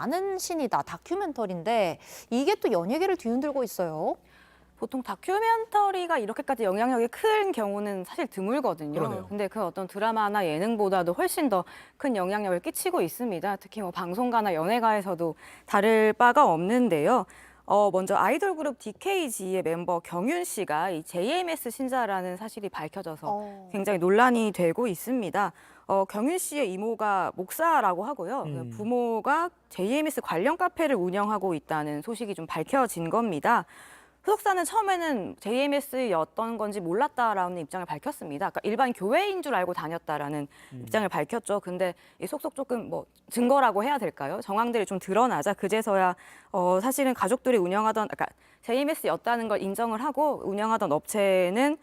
많은 신이다 다큐멘터리인데 이게 또 연예계를 뒤흔들고 있어요. 보통 다큐멘터리가 이렇게까지 영향력이 큰 경우는 사실 드물거든요. 그러네요. 근데 그 어떤 드라마나 예능보다도 훨씬 더 큰 영향력을 끼치고 있습니다. 특히 뭐 방송가나 연예가에서도 다를 바가 없는데요. 먼저 아이돌 그룹 DKG의 멤버 경윤 씨가 이 JMS 신자라는 사실이 밝혀져서 굉장히 논란이 되고 있습니다. 경윤 씨의 이모가 목사라고 하고요. 부모가 JMS 관련 카페를 운영하고 있다는 소식이 좀 밝혀진 겁니다. 소속사는 처음에는 JMS였던 건지 몰랐다라는 입장을 밝혔습니다. 그러니까 일반 교회인 줄 알고 다녔다라는 입장을 밝혔죠. 근데 이 속속 조금 뭐 증거라고 해야 될까요? 정황들이 좀 드러나자 그제서야 사실은 가족들이 운영하던, 그러니까 JMS였다는 걸 인정을 하고 운영하던 업체는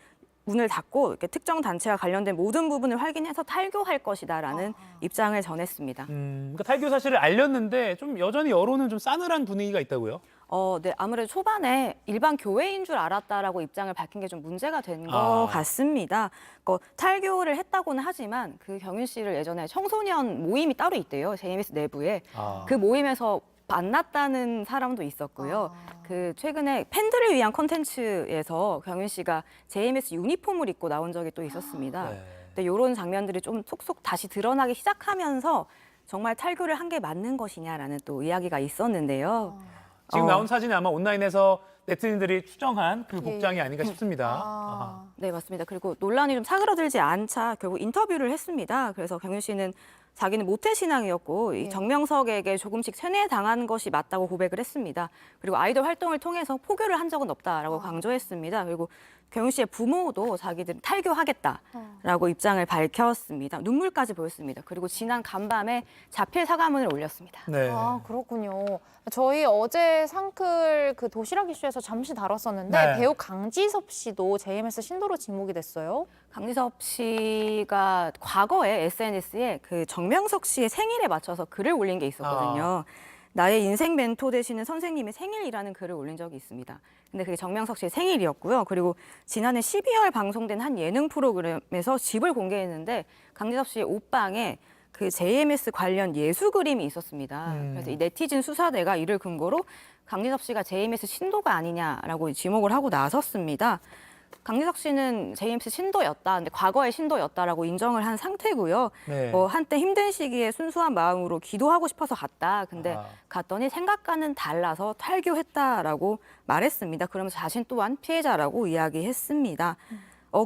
문을 닫고 이렇게 특정 단체와 관련된 모든 부분을 확인해서 탈교할 것이다라는 입장을 전했습니다. 그러니까 탈교 사실을 알렸는데 좀 여전히 여론은 좀 싸늘한 분위기가 있다고요? 네, 아무래도 초반에 일반 교회인 줄 알았다라고 입장을 밝힌 게 좀 문제가 된 것 같습니다. 탈교를 했다고는 하지만 그 경윤 씨를 예전에 청소년 모임이 따로 있대요. JMS 내부에. 그 모임에서 만났다는 사람도 있었고요. 그 최근에 팬들을 위한 콘텐츠에서 경윤 씨가 JMS 유니폼을 입고 나온 적이 또 있었습니다. 네. 근데 이런 장면들이 좀 속속 다시 드러나기 시작하면서 정말 탈교를 한 게 맞는 것이냐라는 또 이야기가 있었는데요. 지금 나온 사진이 아마 온라인에서 네티즌들이 추정한 그 복장이 아닌가 싶습니다. 아하. 네, 맞습니다. 그리고 논란이 좀 사그러들지 않자 결국 인터뷰를 했습니다. 그래서 경윤 씨는 자기는 모태신앙이었고 이 정명석에게 조금씩 세뇌당한 것이 맞다고 고백을 했습니다. 그리고 아이돌 활동을 통해서 포교를 한 적은 없다라고 강조했습니다. 그리고 경윤 씨의 부모도 자기들은 탈교하겠다라고 입장을 밝혔습니다. 눈물까지 보였습니다. 그리고 지난 간밤에 자필 사과문을 올렸습니다. 네. 아, 그렇군요. 저희 어제 상클 그 도시락 이슈에서 잠시 다뤘었는데 네. 배우 강지섭 씨도 JMS 신도로 지목이 됐어요. 강지섭 씨가 과거에 SNS에 그 정명석 씨의 생일에 맞춰서 글을 올린 게 있었거든요. 나의 인생 멘토 되시는 선생님의 생일이라는 글을 올린 적이 있습니다. 근데 그게 정명석 씨의 생일이었고요. 그리고 지난해 12월 방송된 한 예능 프로그램에서 집을 공개했는데 강지섭 씨의 옷방에 그 JMS 관련 예수 그림이 있었습니다. 그래서 이 네티즌 수사대가 이를 근거로 강지섭 씨가 JMS 신도가 아니냐라고 지목을 하고 나섰습니다. 강지석 씨는 JMS 신도였다. 근데 과거의 신도였다라고 인정을 한 상태고요. 네. 한때 힘든 시기에 순수한 마음으로 기도하고 싶어서 갔다. 근데 갔더니 생각과는 달라서 탈교했다라고 말했습니다. 그러면서 자신 또한 피해자라고 이야기했습니다.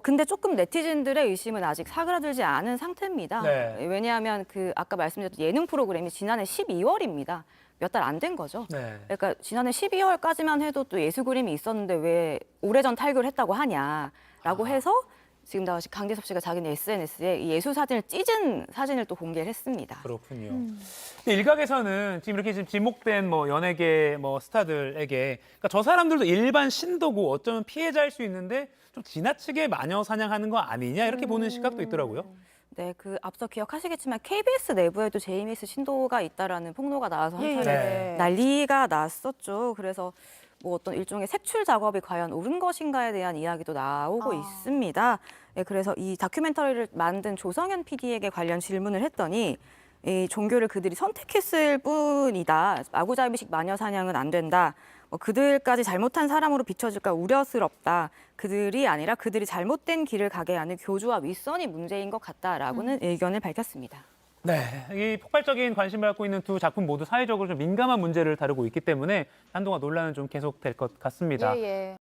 근데 조금 네티즌들의 의심은 아직 사그라들지 않은 상태입니다. 네. 왜냐하면 그 아까 말씀드렸던 예능 프로그램이 지난해 12월입니다. 몇 달 안 된 거죠. 네. 그러니까 지난해 12월까지만 해도 또 예수 그림이 있었는데 왜 오래전 탈교를 했다고 하냐라고 해서 지금 다시 강지섭 씨가 자기네 SNS에 이 예수 사진을 찢은 사진을 또 공개를 했습니다. 그렇군요. 근데 일각에서는 지금 이렇게 지금 지목된 뭐 연예계 뭐 스타들에게 그러니까 저 사람들도 일반 신도고 어쩌면 피해자일 수 있는데 좀 지나치게 마녀 사냥하는 거 아니냐 이렇게 보는 시각도 있더라고요. 네, 그 앞서 기억하시겠지만 KBS 내부에도 JMS 신도가 있다라는 폭로가 나와서 한참 네. 난리가 났었죠. 그래서 뭐 어떤 일종의 색출 작업이 과연 옳은 것인가에 대한 이야기도 나오고 있습니다. 네, 그래서 이 다큐멘터리를 만든 조성현 PD에게 관련 질문을 했더니 이 종교를 그들이 선택했을 뿐이다. 아구자비식 마녀 사냥은 안 된다. 그들까지 잘못한 사람으로 비춰질까 우려스럽다. 그들이 아니라 그들이 잘못된 길을 가게 하는 교주와 윗선이 문제인 것 같다라고는 의견을 밝혔습니다. 네, 이 폭발적인 관심을 갖고 있는 두 작품 모두 사회적으로 좀 민감한 문제를 다루고 있기 때문에 한동안 논란은 좀 계속될 것 같습니다. 예.